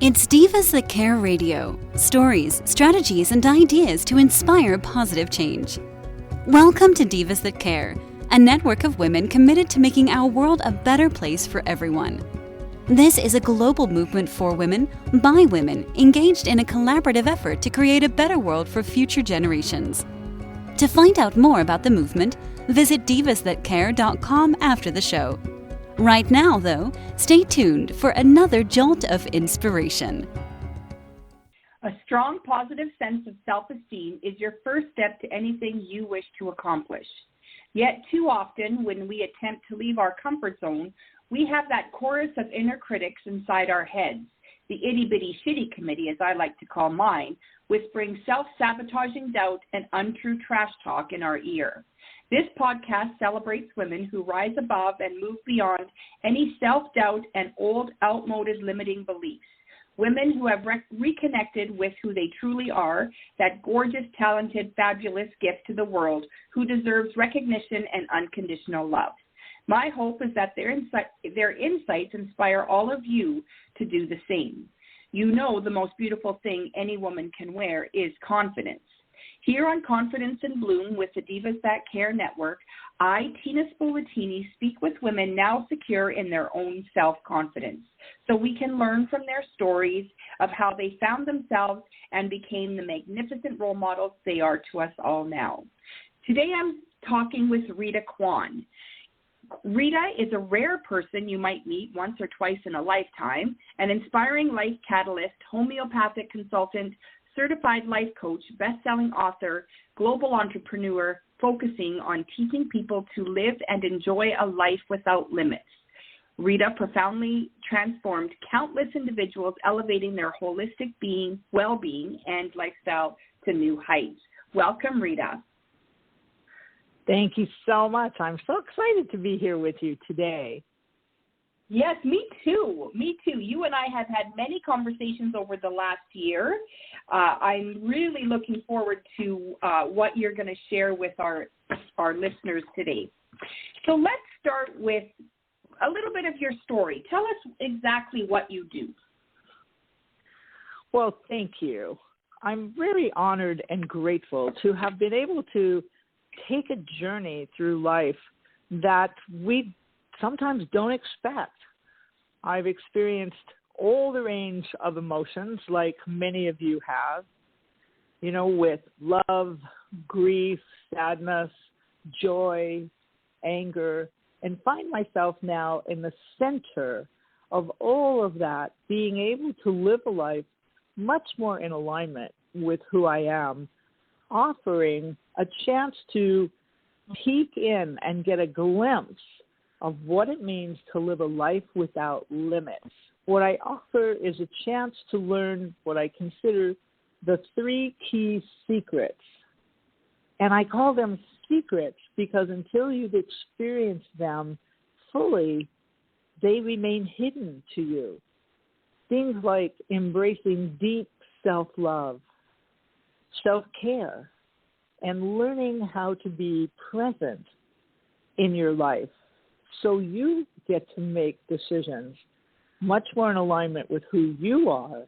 It's Divas That Care Radio. Stories, strategies, and ideas to inspire positive change. Welcome to Divas That Care, a network of women committed to making our world a better place for everyone. This is a global movement for women, by women, engaged in a collaborative effort to create a better world for future generations. To find out more about the movement, visit divasthatcare.com after the show. Right now, though, stay tuned for another jolt of inspiration. A strong, positive sense of self-esteem is your first step to anything you wish to accomplish. Yet too often, when we attempt to leave our comfort zone, we have that chorus of inner critics inside our heads, the itty-bitty-shitty committee, as I like to call mine, whispering self-sabotaging doubt and untrue trash talk in our ear. This podcast celebrates women who rise above and move beyond any self-doubt and old, outmoded limiting beliefs. Women who have reconnected with who they truly are, that gorgeous, talented, fabulous gift to the world who deserves recognition and unconditional love. My hope is that their insights inspire all of you to do the same. You know the most beautiful thing any woman can wear is confidence. Here on Confidence in Bloom with the Divas That Care Network, I, Tina Spolatini, speak with women now secure in their own self-confidence, so we can learn from their stories of how they found themselves and became the magnificent role models they are to us all now. Today I'm talking with Rita Kwan. Rita is a rare person you might meet once or twice in a lifetime, an inspiring life catalyst, homeopathic consultant, certified life coach, best-selling author, global entrepreneur, focusing on teaching people to live and enjoy a life without limits. Rita profoundly transformed countless individuals, elevating their holistic being, well-being, and lifestyle to new heights. Welcome, Rita. Thank you so much. I'm so excited to be here with you today. Yes, me too. Me too. You and I have had many conversations over the last year. I'm really looking forward to what you're going to share with our listeners today. So let's start with a little bit of your story. Tell us exactly what you do. Well, thank you. I'm very honored and grateful to have been able to take a journey through life that we sometimes don't expect. I've experienced all the range of emotions like many of you have, with love, grief, sadness, joy, anger, and find myself now in the center of all of that, being able to live a life much more in alignment with who I am, offering a chance to peek in and get a glimpse of what it means to live a life without limits. What I offer is a chance to learn what I consider the 3 key secrets. And I call them secrets because until you've experienced them fully, they remain hidden to you. Things like embracing deep self-love, self-care, and learning how to be present in your life so you get to make decisions much more in alignment with who you are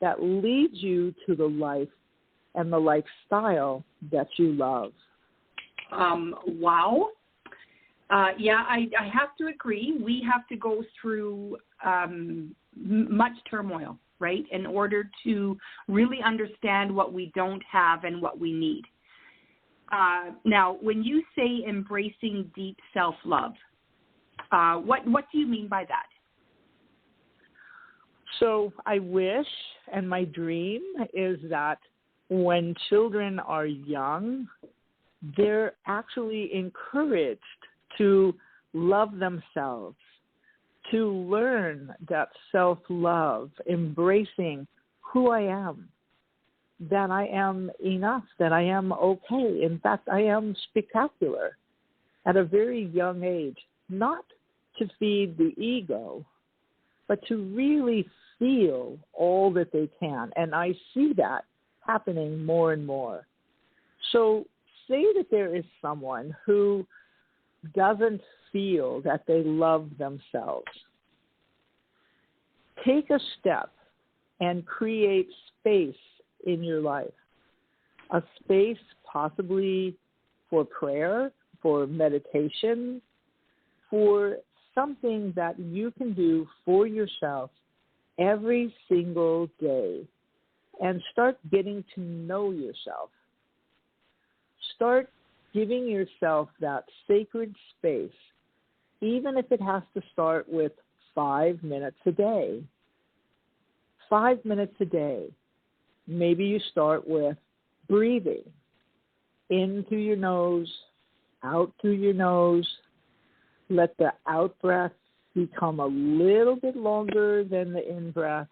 that leads you to the life and the lifestyle that you love. Wow. I have to agree. We have to go through much turmoil, right, in order to really understand what we don't have and what we need. Now, when you say embracing deep self-love, what do you mean by that? So I wish, and my dream is that when children are young, they're actually encouraged to love themselves, to learn that self-love, embracing who I am, that I am enough, that I am okay. In fact, I am spectacular at a very young age, not to feed the ego, but to really feel all that they can. And I see that happening more and more. So say that there is someone who doesn't feel that they love themselves. Take a step and create space in your life. A space possibly for prayer, for meditation, for something that you can do for yourself every single day, and start getting to know yourself. Start giving yourself that sacred space, even if it has to start with 5 minutes a day. 5 minutes a day. Maybe you start with breathing in through your nose, out through your nose. Let the out breath become a little bit longer than the in breath,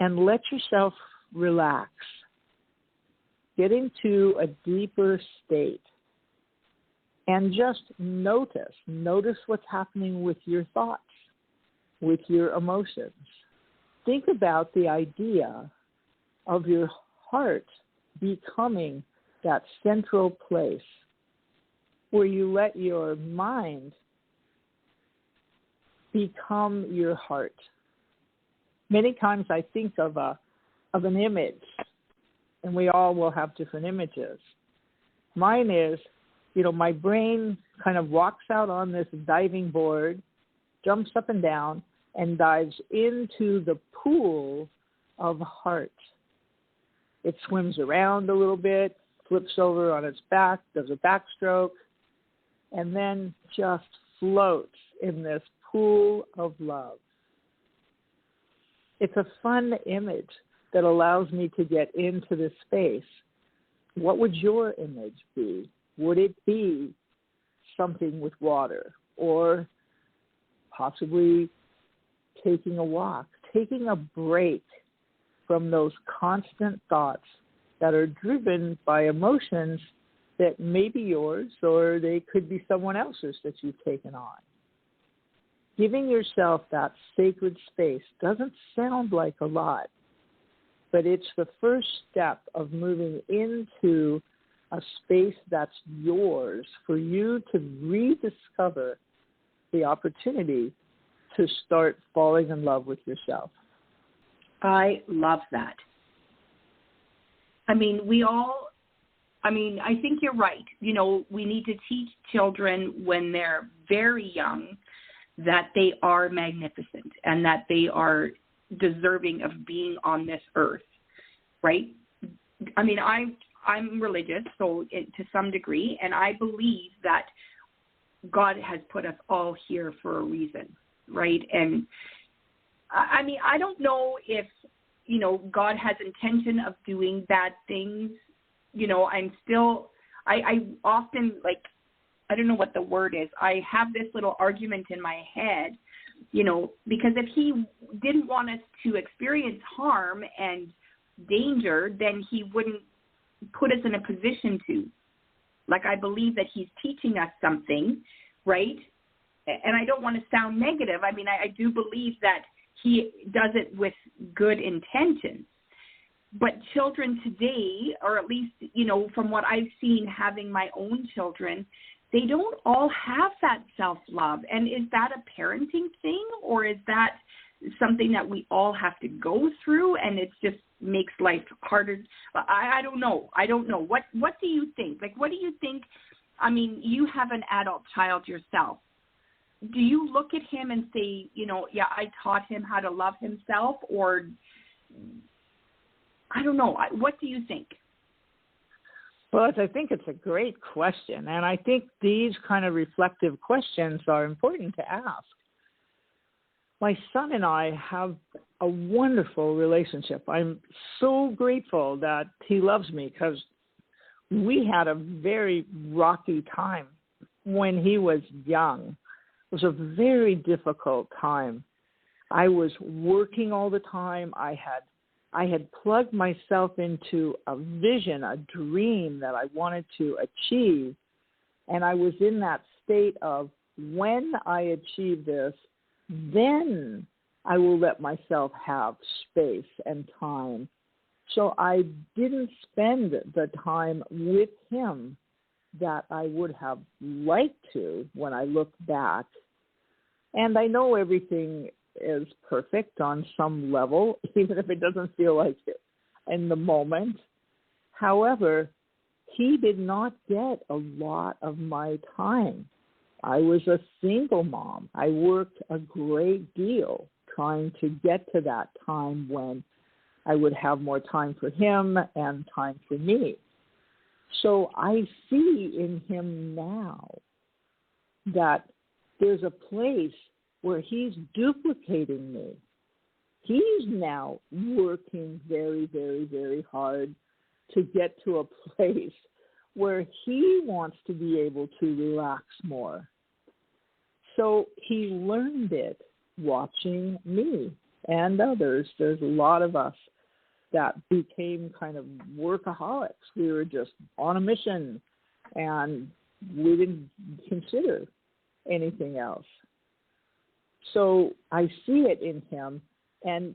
and let yourself relax. Get into a deeper state and just notice what's happening with your thoughts, with your emotions. Think about the idea of your heart becoming that central place where you let your mind become your heart. Many times I think of an image, and we all will have different images. Mine is, my brain kind of walks out on this diving board, jumps up and down, and dives into the pool of heart. It swims around a little bit, flips over on its back, does a backstroke, and then just floats in this pool of love. It's a fun image that allows me to get into this space. What would your image be? Would it be something with water, or possibly taking a walk, taking a break from those constant thoughts that are driven by emotions that may be yours, or they could be someone else's that you've taken on? Giving yourself that sacred space doesn't sound like a lot, but it's the first step of moving into a space that's yours for you to rediscover the opportunity to start falling in love with yourself. I love that. I think you're right. We need to teach children when they're very young that they are magnificent and that they are deserving of being on this earth, right? I'm religious, so to some degree, and I believe that God has put us all here for a reason, right? And I don't know if, God has intention of doing bad things. I often, I don't know what the word is. I have this little argument in my head, because if he didn't want us to experience harm and danger, then he wouldn't put us in a position to. I believe that he's teaching us something, right? And I don't want to sound negative. I do believe that he does it with good intentions. But children today, or at least, from what I've seen having my own children, they don't all have that self-love. And is that a parenting thing, or is that something that we all have to go through and it just makes life harder? I don't know. What do you think? What do you think? You have an adult child yourself. Do you look at him and say, I taught him how to love himself? Or I don't know. What do you think? Well, I think it's a great question, and I think these kind of reflective questions are important to ask. My son and I have a wonderful relationship. I'm so grateful that he loves me, because we had a very rocky time when he was young. It was a very difficult time. I was working all the time. I had plugged myself into a vision, a dream that I wanted to achieve. And I was in that state of, when I achieve this, then I will let myself have space and time. So I didn't spend the time with him that I would have liked to when I look back. And I know everything is perfect on some level, even if it doesn't feel like it in the moment. However, he did not get a lot of my time. I was a single mom. I worked a great deal trying to get to that time when I would have more time for him and time for me. So I see in him now that there's a place where he's duplicating me. He's now working very, very, very hard to get to a place where he wants to be able to relax more. So he learned it watching me and others. There's a lot of us that became kind of workaholics. We were just on a mission, and we didn't consider anything else. So I see it in him, and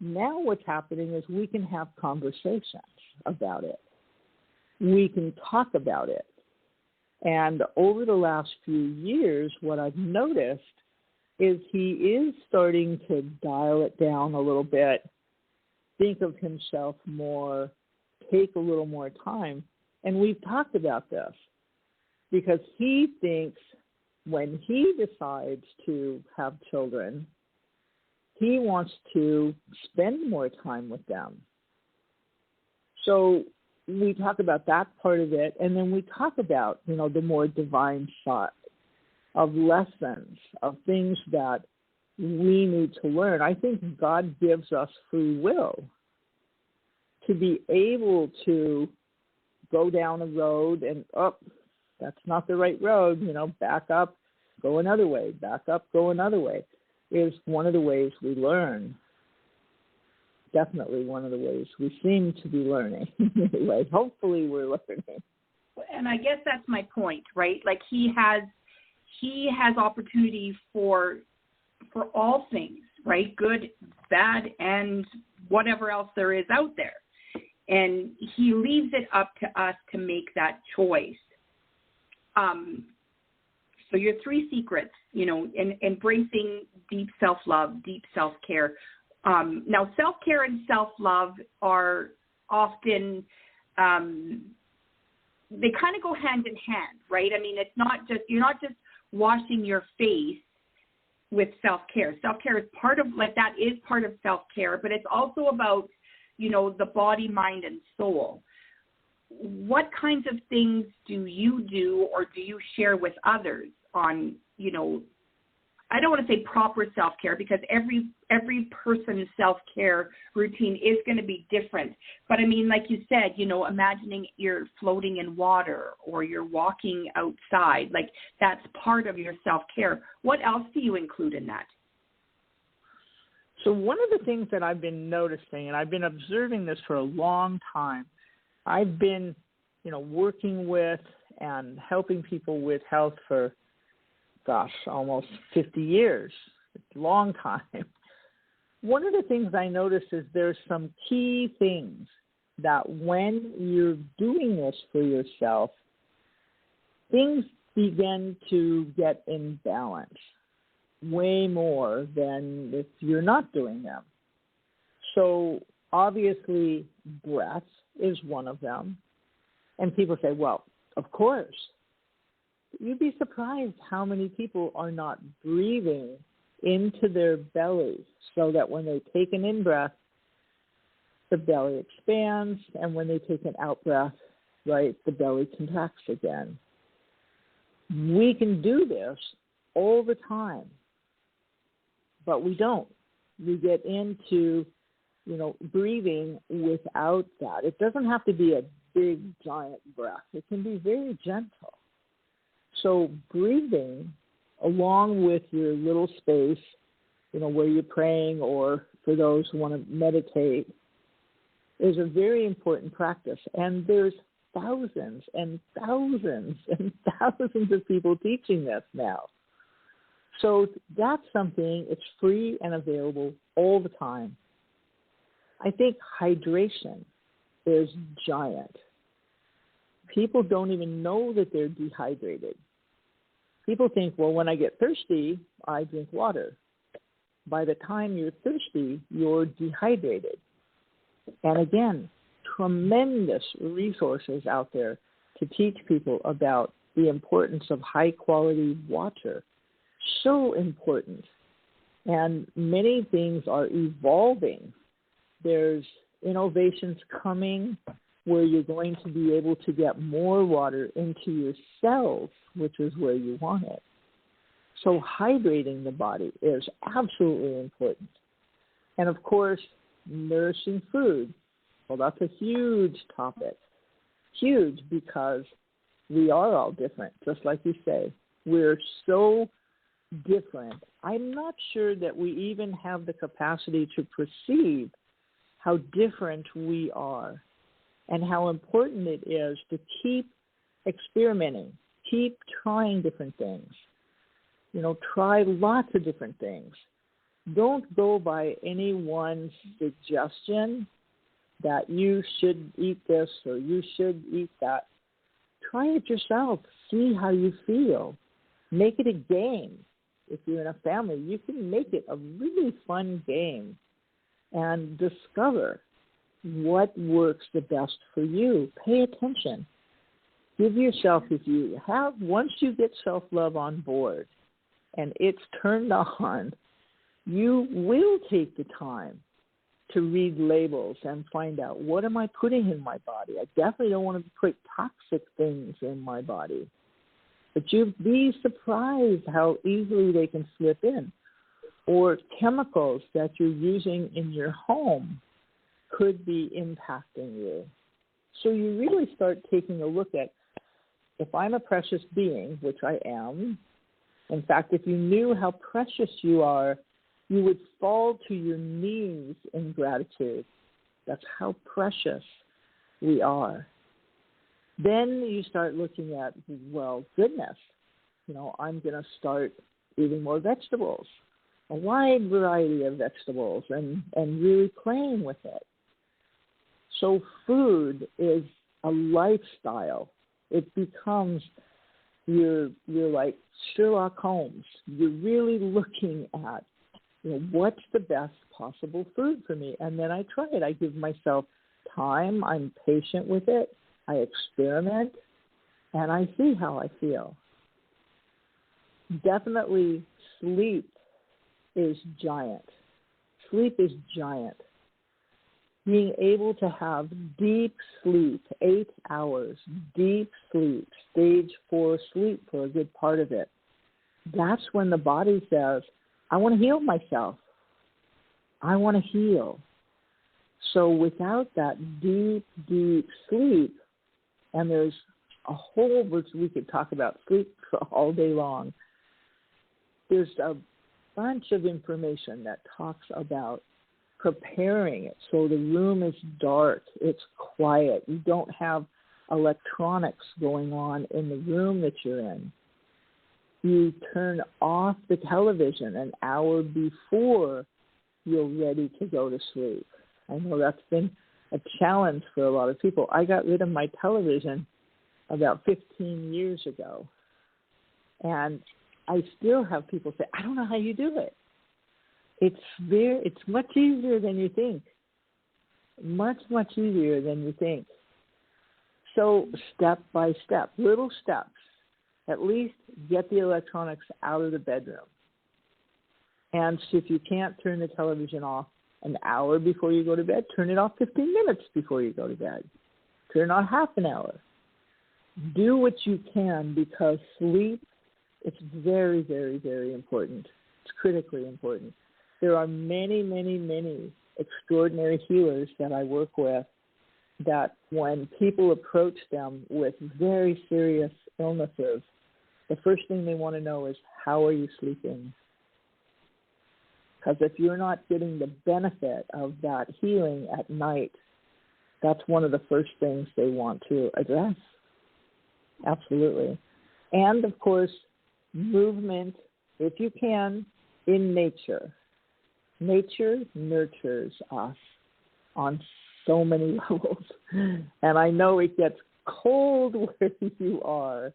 now what's happening is we can have conversations about it. We can talk about it. And over the last few years, what I've noticed is he is starting to dial it down a little bit, think of himself more, take a little more time. And we've talked about this because he thinks when he decides to have children, he wants to spend more time with them. So we talk about that part of it, and then we talk about, the more divine side of lessons, of things that we need to learn. I think God gives us free will to be able to go down a road and, that's not the right road, back up, go another way, back up, go another way, is one of the ways we learn. Definitely one of the ways we seem to be learning. Anyway, hopefully we're learning. And I guess that's my point, right? Like he has opportunity for all things, right? Good, bad, and whatever else there is out there. And he leaves it up to us to make that choice. So your 3 secrets, embracing deep self-love, deep self-care. Now, self-care and self-love are often, they kind of go hand in hand, right? I mean, you're not just washing your face with self-care. Self-care is that is part of self-care, but it's also about, the body, mind, and soul. What kinds of things do you do or do you share with others on, I don't want to say proper self-care because every person's self-care routine is going to be different. But I mean, like you said, imagining you're floating in water or you're walking outside, like that's part of your self-care. What else do you include in that? So one of the things that I've been noticing, and I've been observing this for a long time, I've been, working with and helping people with health for almost 50 years, a long time. One of the things I noticed is there's some key things that when you're doing this for yourself, things begin to get in balance way more than if you're not doing them. So obviously breath is one of them. And people say, well, of course. You'd be surprised how many people are not breathing into their belly so that when they take an in-breath, the belly expands, and when they take an out-breath, right, the belly contracts again. We can do this all the time, but we don't. We get into, breathing without that. It doesn't have to be a big, giant breath. It can be very gentle. So breathing along with your little space, where you're praying or for those who want to meditate, is a very important practice. And there's thousands and thousands and thousands of people teaching this now. So that's something, it's free and available all the time. I think hydration is giant. People don't even know that they're dehydrated. People think, well, when I get thirsty, I drink water. by the time you're thirsty, you're dehydrated. And again, tremendous resources out there to teach people about the importance of high-quality water. So important. And many things are evolving. There's innovations coming where you're going to be able to get more water into your cells, which is where you want it. So hydrating the body is absolutely important. And of course, nourishing food. Well, that's a huge topic. Huge, because we are all different, just like you say. We're so different. I'm not sure that we even have the capacity to perceive how different we are and how important it is to keep experimenting, keep trying different things. Try lots of different things. Don't go by anyone's suggestion that you should eat this or you should eat that. Try it yourself. See how you feel. Make it a game. If you're in a family, you can make it a really fun game and discover what works the best for you. Pay attention. Give yourself, once you get self-love on board and it's turned on, you will take the time to read labels and find out, what am I putting in my body? I definitely don't want to put toxic things in my body. But you'd be surprised how easily they can slip in. Or chemicals that you're using in your home could be impacting you. So you really start taking a look at, if I'm a precious being, which I am, in fact, if you knew how precious you are, you would fall to your knees in gratitude. That's how precious we are. Then you start looking at, well, goodness, I'm going to start eating more vegetables, a wide variety of vegetables, and really playing with it. So food is a lifestyle. It becomes, you're like Sherlock Holmes. You're really looking at, what's the best possible food for me? And then I try it. I give myself time. I'm patient with it. I experiment, and I see how I feel. Definitely sleep is giant. Sleep is giant. Being able to have deep sleep, 8 hours, deep sleep, stage 4 sleep for a good part of it, that's when the body says, I want to heal myself. I want to heal. So without that deep, deep sleep, and there's a whole, we could talk about sleep all day long. There's a bunch of information that talks about preparing it so the room is dark, it's quiet, you don't have electronics going on in the room that you're in. You turn off the television an hour before you're ready to go to sleep. I know that's been a challenge for a lot of people. I got rid of my television about 15 years ago. And I still have people say, I don't know how you do it. It's much easier than you think. Much, much easier than you think. So step by step, little steps. At least get the electronics out of the bedroom. And so if you can't turn the television off an hour before you go to bed, turn it off 15 minutes before you go to bed. Turn it on half an hour. Do what you can, because sleep, it's very, very, very important. It's critically important. There are many, many, many extraordinary healers that I work with that when people approach them with very serious illnesses, the first thing they want to know is, how are you sleeping? Because if you're not getting the benefit of that healing at night, that's one of the first things they want to address. Absolutely. And, of course, movement, if you can, in nature. Nature nurtures us on so many levels. And I know it gets cold where you are.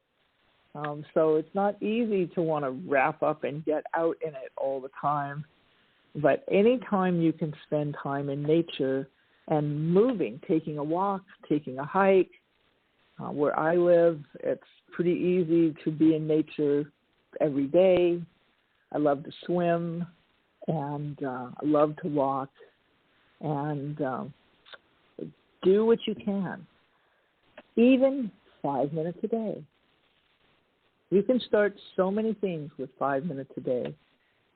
So it's not easy to want to wrap up and get out in it all the time. But anytime you can spend time in nature and moving, taking a walk, taking a hike, where I live, it's pretty easy to be in nature every day. I love to swim, and I love to walk, and do what you can, even 5 minutes a day. You can start so many things with 5 minutes a day,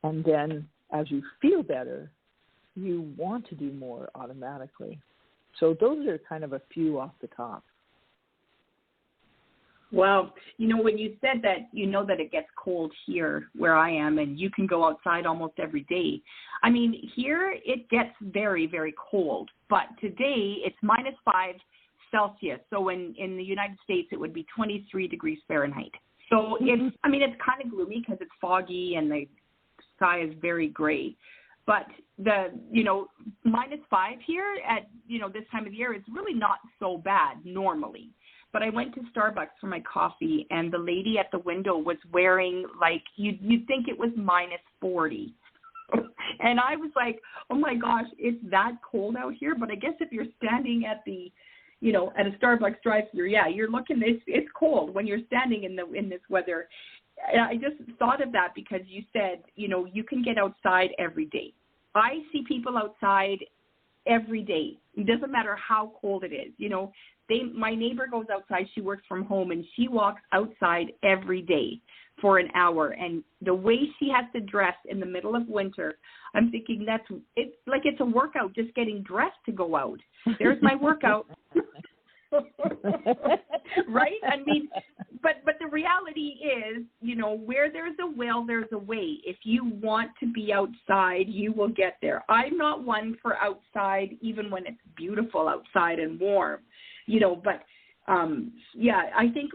and then as you feel better, you want to do more automatically. So those are kind of a few off the top. Well, when you said that, that it gets cold here where I am, and you can go outside almost every day. I mean, here it gets very, very cold, but today it's -5 Celsius. So in the United States, it would be 23 degrees Fahrenheit. So it's kind of gloomy because it's foggy and the sky is very gray. But the, -5 here at, this time of the year is really not so bad normally. But I went to Starbucks for my coffee, and the lady at the window was wearing, like, you'd think it was -40. And I was like, oh, my gosh, it's that cold out here. But I guess if you're standing at the, at a Starbucks drive-thru, yeah, you're looking, it's cold when you're standing in this weather. And I just thought of that because you said, you can get outside every day. I see people outside every day. It doesn't matter how cold it is. My neighbor goes outside. She works from home, and she walks outside every day for an hour. And the way she has to dress in the middle of winter, I'm thinking it's like it's a workout just getting dressed to go out. There's my workout. Right? I mean, but the reality is, where there's a will, there's a way. If you want to be outside, you will get there. I'm not one for outside, even when it's beautiful outside and warm, but I think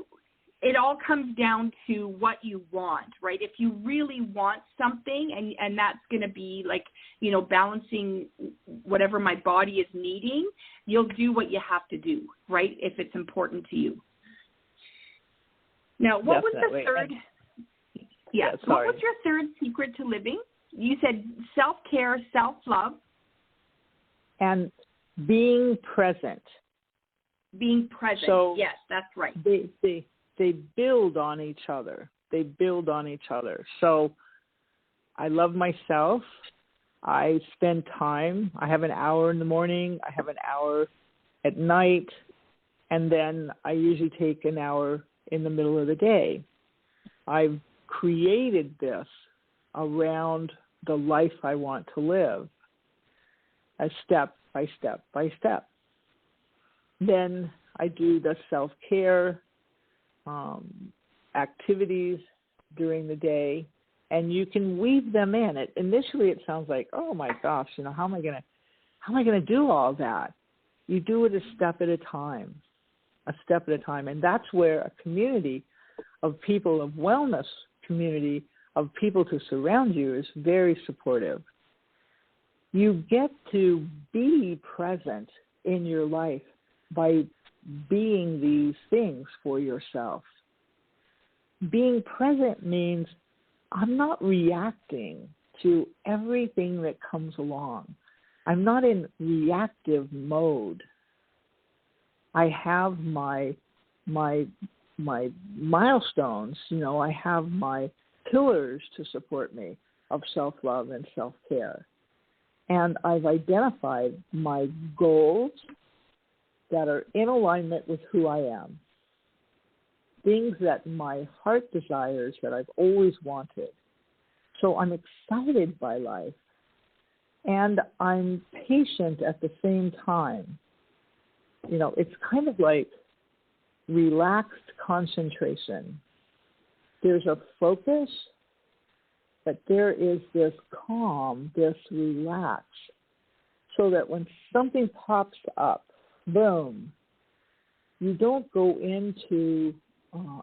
it all comes down to what you want, right? If you really want something and that's going to be like, balancing whatever my body is needing, you'll do what you have to do, right? If it's important to you. Now, what Definitely. was the third? What was your third secret to living? You said self-care, self-love. And being present. Being present. So yes, that's right. They build on each other. So I love myself. I spend time. I have an hour in the morning. I have an hour at night. And then I usually take an hour in the middle of the day. I've created this around the life I want to live, as step by step by step. Then I do the self-care activities during the day, and you can weave them in. Initially, it sounds like, oh my gosh, how am I gonna do all that? You do it a step at a time, and that's where a community of people, of wellness community of people to surround you is very supportive. You get to be present in your life by being these things for yourself. Being present means I'm not reacting to everything that comes along. I'm not in reactive mode. I have my milestones, I have my pillars to support me of self-love and self-care. And I've identified my goals that are in alignment with who I am, things that my heart desires that I've always wanted. So I'm excited by life, and I'm patient at the same time. It's kind of like relaxed concentration. There's a focus, but there is this calm, this relax, so that when something pops up, boom, you don't go into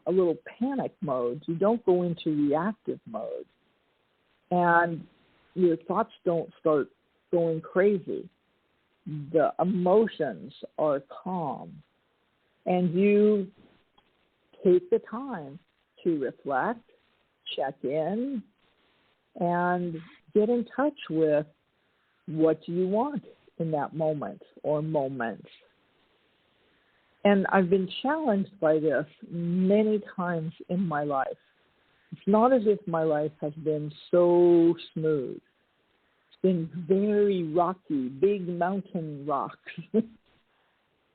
a little panic mode. You don't go into reactive mode. And your thoughts don't start going crazy. The emotions are calm. And you take the time to reflect, check in, and get in touch with what do you want in that moment or moments. And I've been challenged by this many times in my life. It's not as if my life has been so smooth. It's been very rocky, big mountain rocks.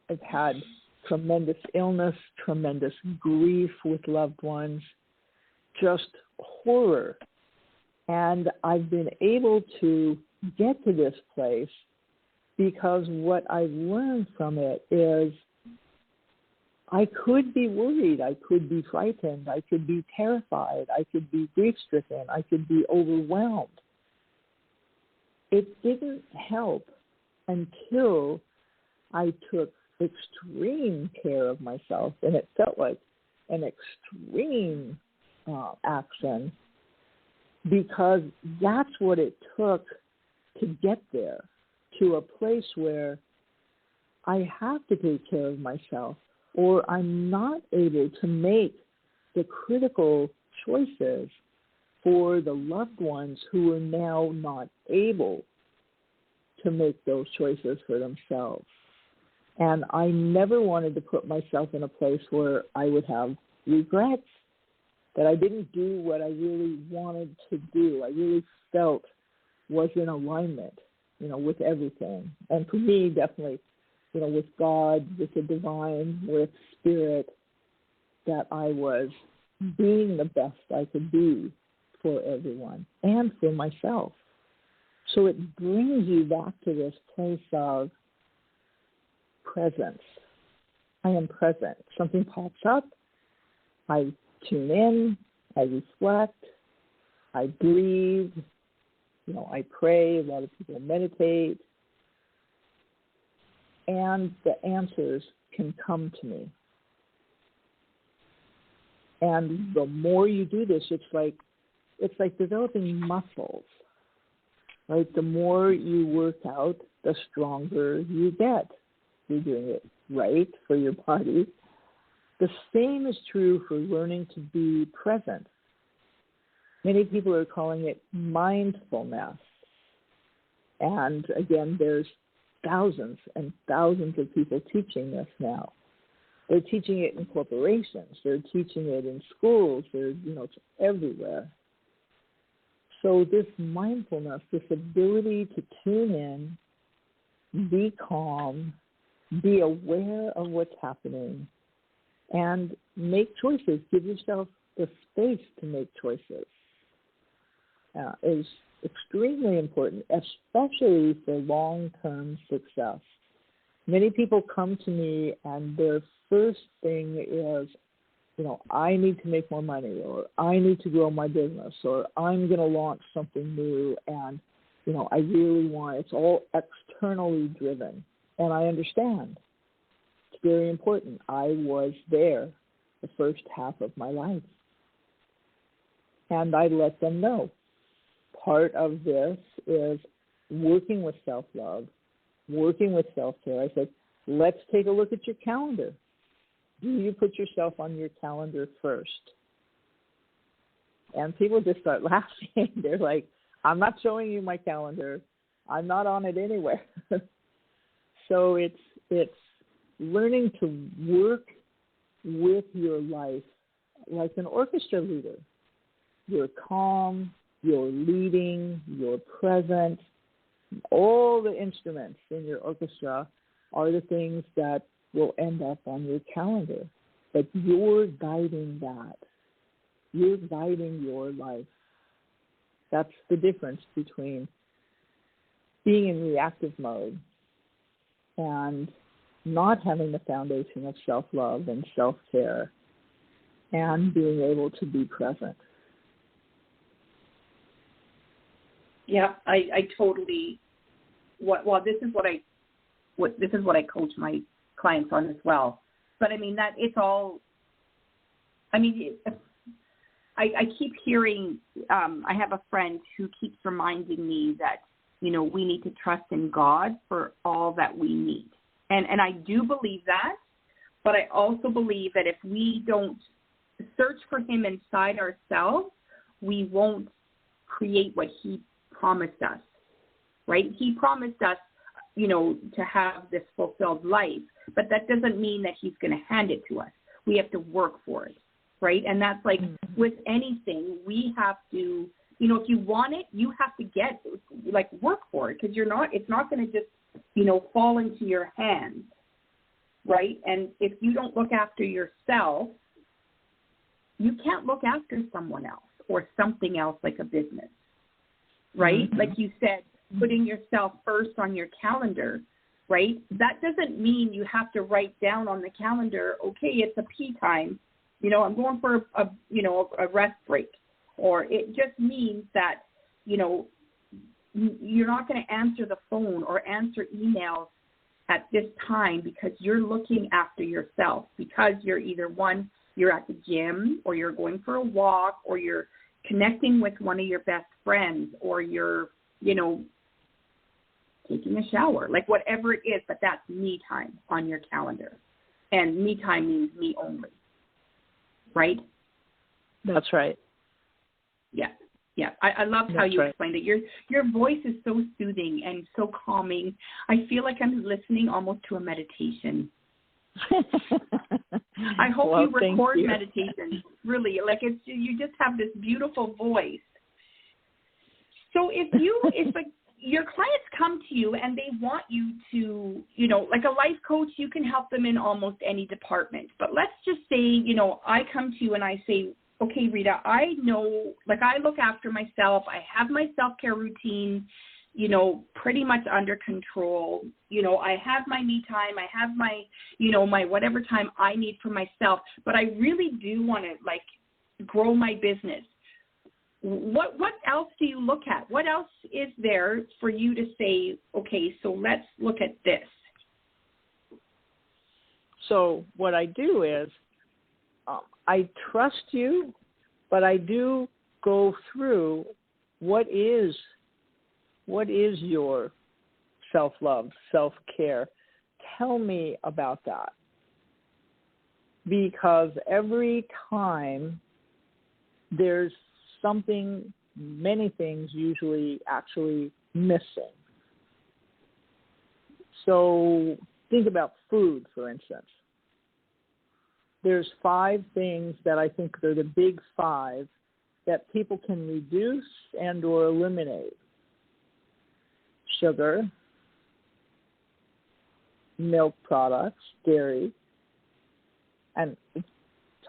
I've had tremendous illness, tremendous grief with loved ones, just horror. And I've been able to get to this place because what I've learned from it is I could be worried, I could be frightened, I could be terrified, I could be grief-stricken, I could be overwhelmed. It didn't help until I took extreme care of myself, and it felt like an extreme action, because that's what it took to get there, to a place where I have to take care of myself, or I'm not able to make the critical choices for the loved ones who are now not able to make those choices for themselves. And I never wanted to put myself in a place where I would have regrets, that I didn't do what I really wanted to do, I really felt was in alignment, with everything. And for me, definitely, with God, with the divine, with spirit, that I was being the best I could be for everyone and for myself. So it brings you back to this place of presence. I am present. Something pops up, I tune in, I reflect, I breathe, I pray. A lot of people meditate. And the answers can come to me. And the more you do this, it's like developing muscles, right? The more you work out, the stronger you get. You're doing it right for your body. The same is true for learning to be present. Many people are calling it mindfulness. And again, there's thousands and thousands of people teaching this now. They're teaching it in corporations. They're teaching it in schools. It's everywhere. So this mindfulness, this ability to tune in, be calm, be aware of what's happening, and make choices. Give yourself the space to make choices is extremely important, especially for long-term success. Many people come to me and their first thing is, I need to make more money, or I need to grow my business, or I'm going to launch something new, and, I really want, it's all externally driven. And I understand. It's very important. I was there the first half of my life. And I let them know. Part of this is working with self-love, working with self-care. I said, let's take a look at your calendar. Do you put yourself on your calendar first? And people just start laughing. They're like, I'm not showing you my calendar. I'm not on it anywhere. So it's learning to work with your life like an orchestra leader. You're calm, you're leading, you're present. All the instruments in your orchestra are the things that will end up on your calendar. But you're guiding that. You're guiding your life. That's the difference between being in reactive mode and not having the foundation of self-love and self-care and being able to be present. Yeah, I totally. This is what I coach my clients on as well. But I mean that it's all. I mean, I keep hearing. I have a friend who keeps reminding me that we need to trust in God for all that we need, and I do believe that. But I also believe that if we don't search for Him inside ourselves, we won't create what He promised us, right? He promised us, you know, to have this fulfilled life, but that doesn't mean that he's going to hand it to us. We have to work for it, right? And that's like with anything, we have to, you know, if you want it, you have to get, like, work for it, because it's not going to just, you know, fall into your hands, right? And if you don't look after yourself, you can't look after someone else or something else like a business, right? Like you said, putting yourself first on your calendar, right? That doesn't mean you have to write down on the calendar, okay, it's a pee time, you know, I'm going for a rest break. Or it just means that, you know, you're not going to answer the phone or answer emails at this time because you're looking after yourself, because you're either you're at the gym, or you're going for a walk, or you're connecting with one of your best friends, or you're, you know, taking a shower, like whatever it is, but that's me time on your calendar. And me time means me only, right? That's right. Yeah. Yeah. I loved how you explained it. Your voice is so soothing and so calming. I feel like I'm listening almost to a meditation. I hope you record meditations, really. Like, you just have this beautiful voice. So if your clients come to you and they want you to, you know, like a life coach, you can help them in almost any department. But let's just say, you know, I come to you and I say, okay, Rita, I know, like, I look after myself. I have my self-care routine, you know, pretty much under control. You know, I have my me time. I have my, you know, my whatever time I need for myself. But I really do want to, like, grow my business. What else do you look at? What else is there for you to say, okay, so let's look at this? So what I do is I trust you, but I do go through what is your self-love, self-care. Tell me about that. Because every time there's something, many things usually actually missing. So think about food, for instance. There's 5 things that I think are the big 5 that people can reduce and or eliminate. Sugar, milk products, dairy, and it's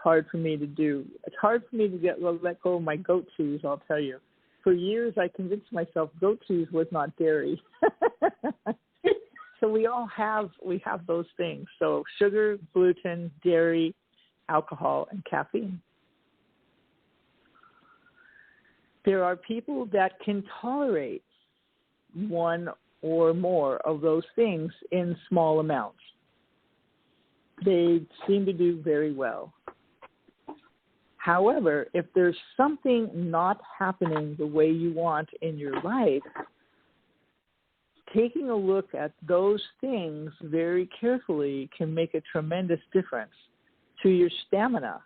hard for me to do. It's hard for me to let go of my goat cheese, I'll tell you. For years, I convinced myself goat cheese was not dairy. So we have those things. So sugar, gluten, dairy, alcohol, and caffeine. There are people that can tolerate one or more of those things in small amounts. They seem to do very well. However, if there's something not happening the way you want in your life, taking a look at those things very carefully can make a tremendous difference to your stamina,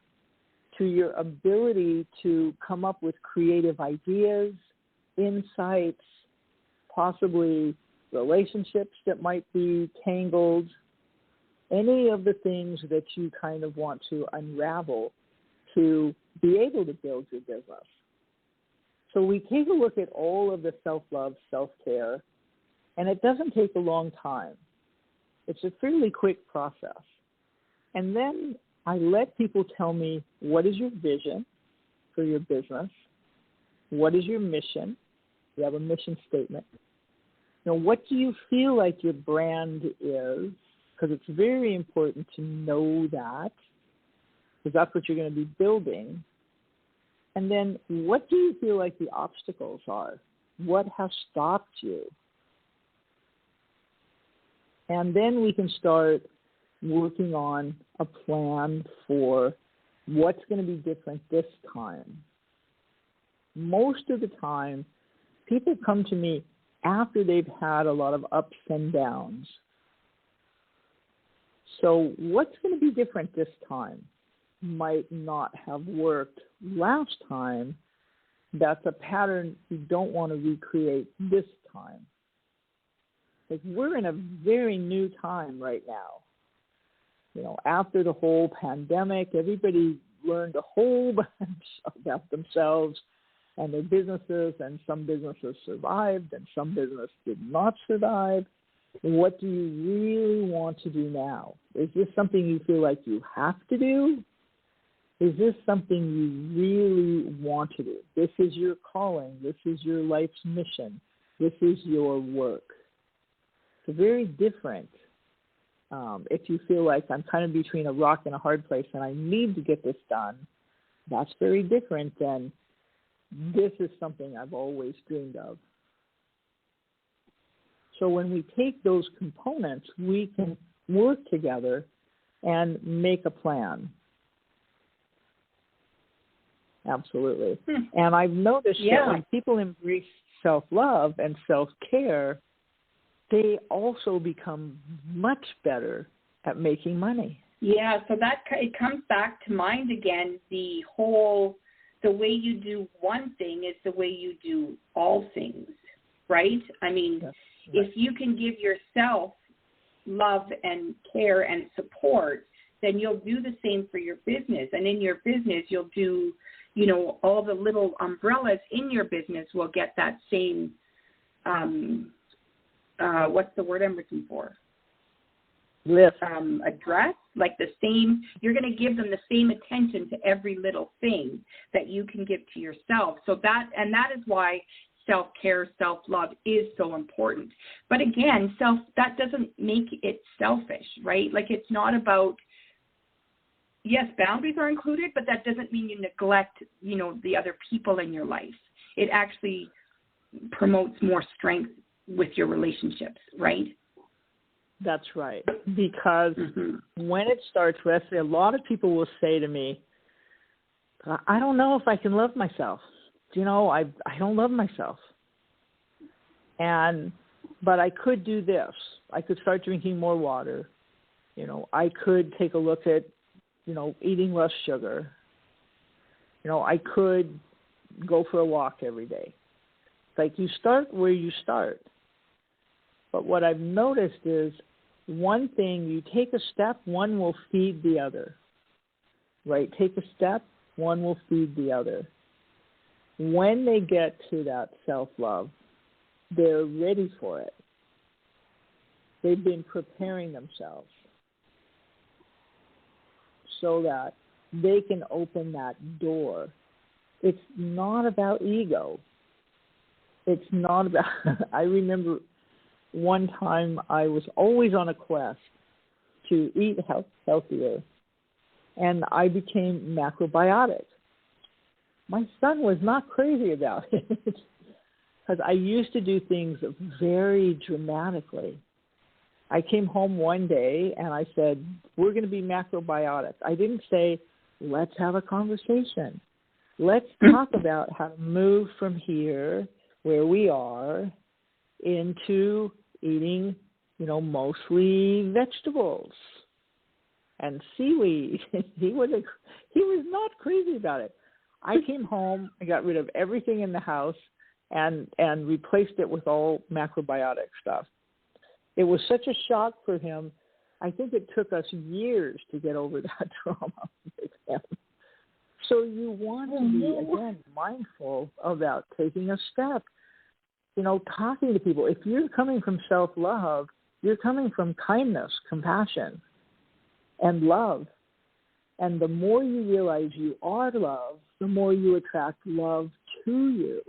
to your ability to come up with creative ideas, insights, possibly relationships that might be tangled, any of the things that you kind of want to unravel to be able to build your business. So we take a look at all of the self-love, self-care, and it doesn't take a long time. It's a fairly quick process. And then I let people tell me, what is your vision for your business? What is your mission? You have a mission statement. You know, what do you feel like your brand is? Because it's very important to know that, because that's what you're going to be building. And then what do you feel like the obstacles are? What has stopped you? And then we can start working on a plan for what's going to be different this time. Most of the time, people come to me after they've had a lot of ups and downs. So what's going to be different this time might not have worked last time, that's a pattern you don't want to recreate this time. Like, we're in a very new time right now. You know, after the whole pandemic, everybody learned a whole bunch about themselves and their businesses, and some businesses survived and some businesses did not survive. What do you really want to do now? Is this something you feel like you have to do? Is this something you really want to do? This is your calling. This is your life's mission. This is your work. It's very different. If you feel like I'm kind of between a rock and a hard place and I need to get this done, that's very different than this is something I've always dreamed of. So when we take those components, we can work together and make a plan. Absolutely. And I've noticed that when people embrace self-love and self-care, they also become much better at making money. Yeah, so that it comes back to mind again, the way you do one thing is the way you do all things, right? I mean, right. If you can give yourself love and care and support, then you'll do the same for your business. And in your business, you'll do, you know, all the little umbrellas in your business will get that same, what's the word I'm looking for? Lift. Address, like the same, you're going to give them the same attention to every little thing that you can give to yourself. So that is why self-care, self-love is so important. But again, that doesn't make it selfish, right? Like, it's not about, yes, boundaries are included, but that doesn't mean you neglect, you know, the other people in your life. It actually promotes more strength with your relationships, right? That's right. Because when it starts with, a lot of people will say to me, I don't know if I can love myself. You know, I don't love myself. But I could do this. I could start drinking more water. You know, I could take a look at, you know, eating less sugar. You know, I could go for a walk every day. It's like, you start where you start. But what I've noticed is, one thing, you take a step, one will feed the other. Right? Take a step, one will feed the other. When they get to that self-love, they're ready for it. They've been preparing themselves so that they can open that door. It's not about ego. It's not about, I remember one time I was always on a quest to eat healthier, and I became macrobiotic. My son was not crazy about it because I used to do things very dramatically. I came home one day and I said, we're going to be macrobiotic. I didn't say, let's have a conversation. Let's talk about how to move from here, where we are, into eating, you know, mostly vegetables and seaweed. He was not crazy about it. I came home, I got rid of everything in the house and replaced it with all macrobiotic stuff. It was such a shock for him. I think it took us years to get over that trauma with him. So you want to be, again, mindful about taking a step. You know, talking to people. If you're coming from self-love, you're coming from kindness, compassion, and love. And the more you realize you are love, the more you attract love to you.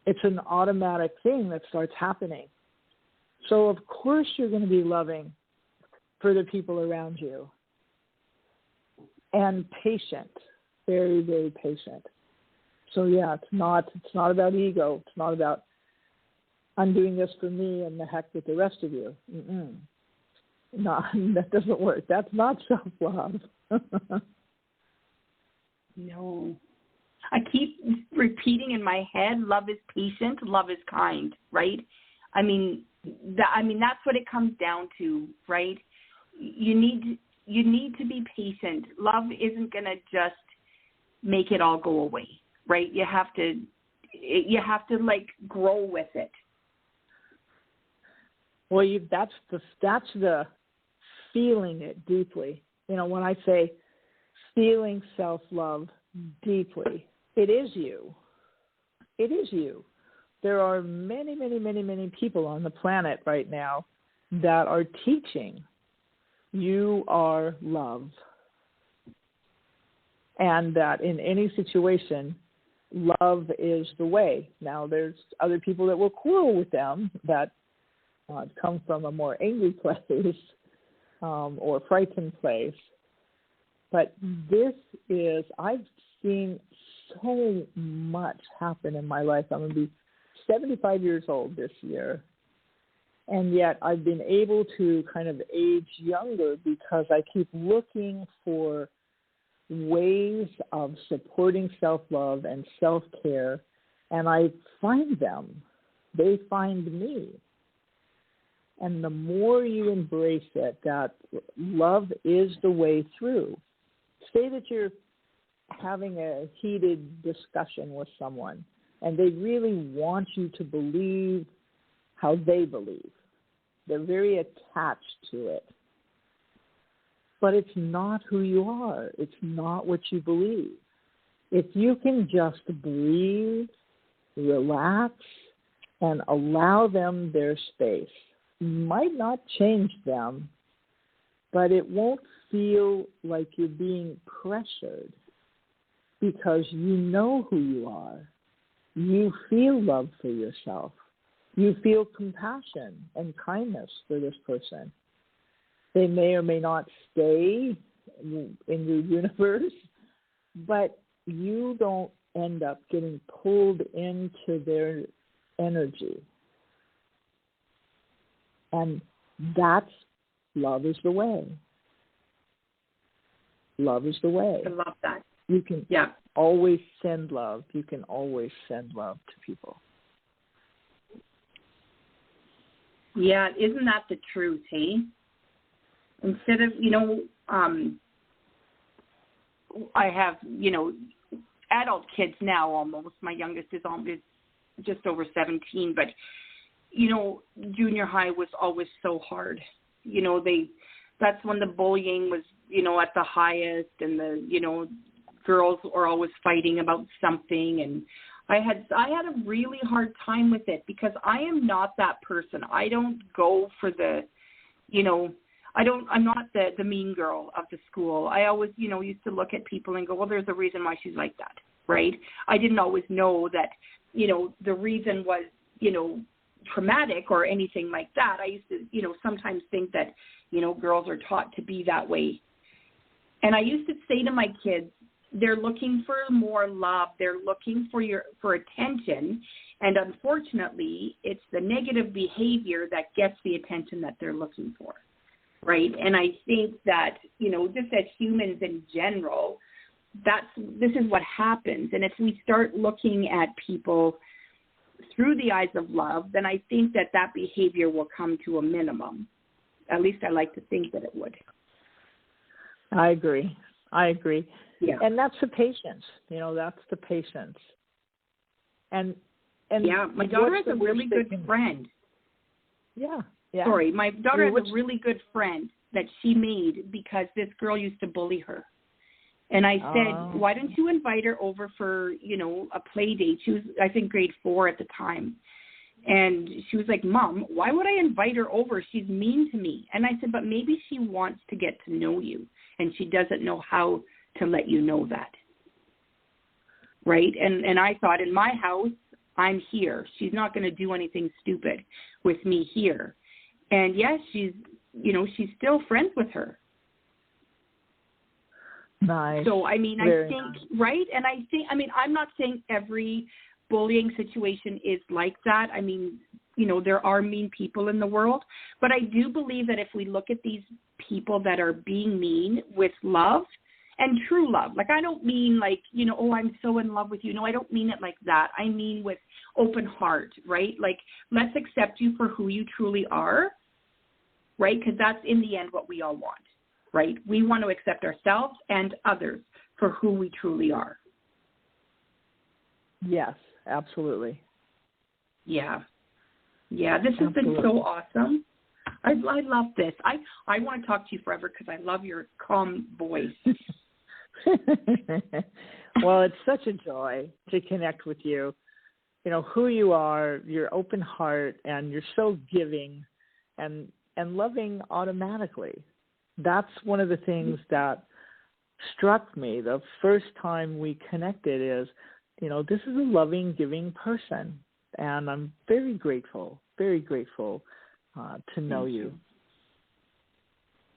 It's an automatic thing that starts happening. So, of course, you're going to be loving for the people around you. And patient, very, very patient. So yeah, it's not about ego. It's not about, I'm doing this for me and the heck with the rest of you. No, that doesn't work. That's not self-love. No. I keep repeating in my head, love is patient, love is kind, right? I mean, that's what it comes down to, right? You need to be patient. Love isn't going to just make it all go away. right? You have to like grow with it. Well, that's the feeling it deeply. You know, when I say feeling self-love deeply, it is you. It is you. There are many, many, many, many people on the planet right now that are teaching you are love. And that in any situation, love is the way. Now, there's other people that will quarrel with them that come from a more angry place or frightened place. But this is, I've seen so much happen in my life. I'm going to be 75 years old this year. And yet I've been able to kind of age younger because I keep looking for ways of supporting self-love and self-care, and I find them. They find me. And the more you embrace it, that love is the way through. Say that you're having a heated discussion with someone, and they really want you to believe how they believe. They're very attached to it. But it's not who you are. It's not what you believe. If you can just breathe, relax, and allow them their space, might not change them, but it won't feel like you're being pressured because you know who you are. You feel love for yourself. You feel compassion and kindness for this person. They may or may not stay in your universe, but you don't end up getting pulled into their energy. And that's love is the way. Love is the way. I love that. You can always send love. You can always send love to people. Yeah, isn't that the truth, hey? Instead of, I have, adult kids now almost. My youngest is just over 17, but, junior high was always so hard. That's when the bullying was, at the highest, and the, girls were always fighting about something, and I had a really hard time with it because I am not that person. I don't go for the, I'm not the mean girl of the school. I always, used to look at people and go, well, there's a reason why she's like that, right? I didn't always know that, the reason was, traumatic or anything like that. I used to, sometimes think that, girls are taught to be that way. And I used to say to my kids, they're looking for more love. They're looking for attention. And unfortunately, it's the negative behavior that gets the attention that they're looking for, right? And I think that, just as humans in general, this is what happens. And if we start looking at people through the eyes of love, then I think that behavior will come to a minimum. At least I like to think that it would. I agree. Yeah. And that's the patience. That's the patience. And yeah, my daughter has a really good friend. Yeah. Sorry, my daughter has a really good friend that she made because this girl used to bully her. And I said, why don't you invite her over for, a play date? She was, I think, grade 4 at the time. And she was like, Mom, why would I invite her over? She's mean to me. And I said, but maybe she wants to get to know you, and she doesn't know how to let you know that. Right? And I thought, in my house, I'm here. She's not going to do anything stupid with me here. And yes, she's still friends with her. Nice. So, I think, nice. Right? And I'm not saying every bullying situation is like that. There are mean people in the world. But I do believe that if we look at these people that are being mean with love and true love, like I don't mean like, I'm so in love with you. No, I don't mean it like that. I mean with open heart, right? Like, let's accept you for who you truly are, right? Because that's in the end what we all want. Right? We want to accept ourselves and others for who we truly are. Yes, absolutely. Yeah. Yeah, this has been so awesome. I love this. I want to talk to you forever because I love your calm voice. Well, it's such a joy to connect with you. You know, who you are, your open heart, and you're so giving and loving automatically. That's one of the things that struck me the first time we connected is, you know, this is a loving, giving person. And I'm very grateful to know you.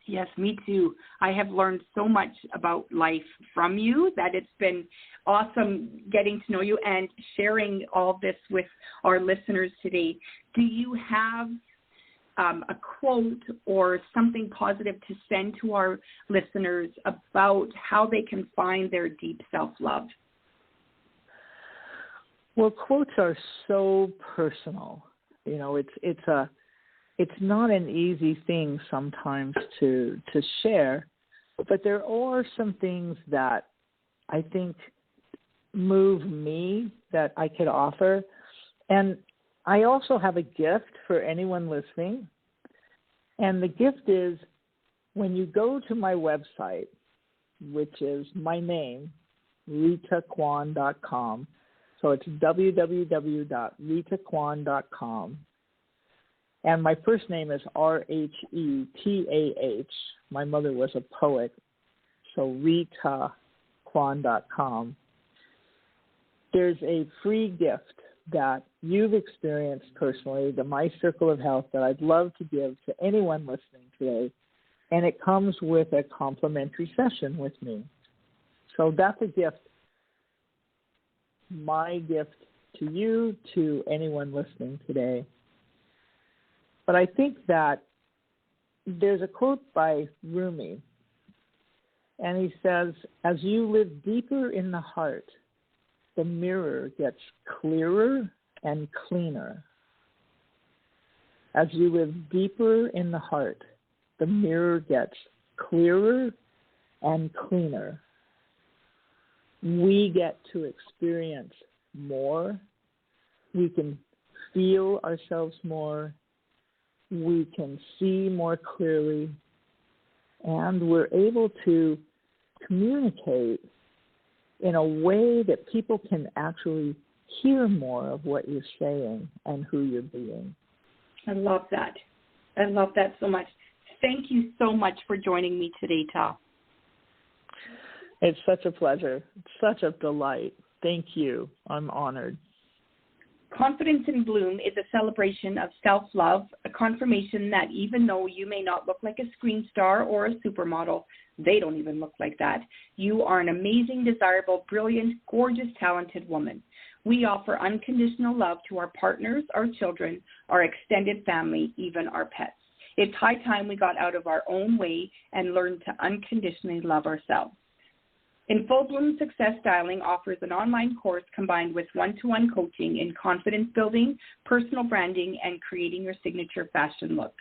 Yes, me too. I have learned so much about life from you that it's been awesome getting to know you and sharing all this with our listeners today. Do you have a quote or something positive to send to our listeners about how they can find their deep self-love? Well, quotes are so personal. You know, it's not an easy thing sometimes to share, but there are some things that I think move me that I could offer. And I also have a gift for anyone listening. And the gift is when you go to my website, which is my name, RitaKwan.com. So it's www.ritakwan.com. And my first name is Rhetah. My mother was a poet, so RitaKwan.com. There's a free gift that you've experienced personally, My Circle of Health, that I'd love to give to anyone listening today. And it comes with a complimentary session with me. So that's a gift. My gift to you, to anyone listening today. But I think that there's a quote by Rumi, and he says, as you live deeper in the heart, the mirror gets clearer and cleaner. As you live deeper in the heart, the mirror gets clearer and cleaner. We get to experience more. We can feel ourselves more. We can see more clearly. And we're able to communicate in a way that people can actually hear more of what you're saying and who you're being. I love that. I love that so much. Thank you so much for joining me today, Ta. It's such a pleasure. It's such a delight. Thank you. I'm honored. Confidence in Bloom is a celebration of self-love, a confirmation that even though you may not look like a screen star or a supermodel, they don't even look like that, you are an amazing, desirable, brilliant, gorgeous, talented woman. We offer unconditional love to our partners, our children, our extended family, even our pets. It's high time we got out of our own way and learned to unconditionally love ourselves. In Full Bloom Success Styling offers an online course combined with one-to-one coaching in confidence building, personal branding, and creating your signature fashion look.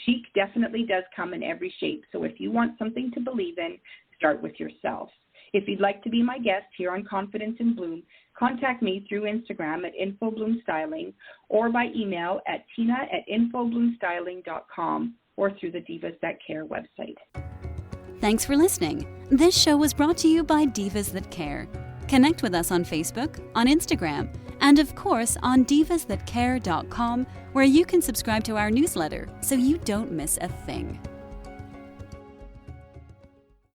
Chic definitely does come in every shape, so if you want something to believe in, start with yourself. If you'd like to be my guest here on Confidence in Bloom, contact me through Instagram at infobloomstyling or by email at tina@infobloomstyling.com or through the Divas That Care website. Thanks for listening. This show was brought to you by Divas That Care. Connect with us on Facebook, on Instagram, and of course on divasthatcare.com, where you can subscribe to our newsletter so you don't miss a thing.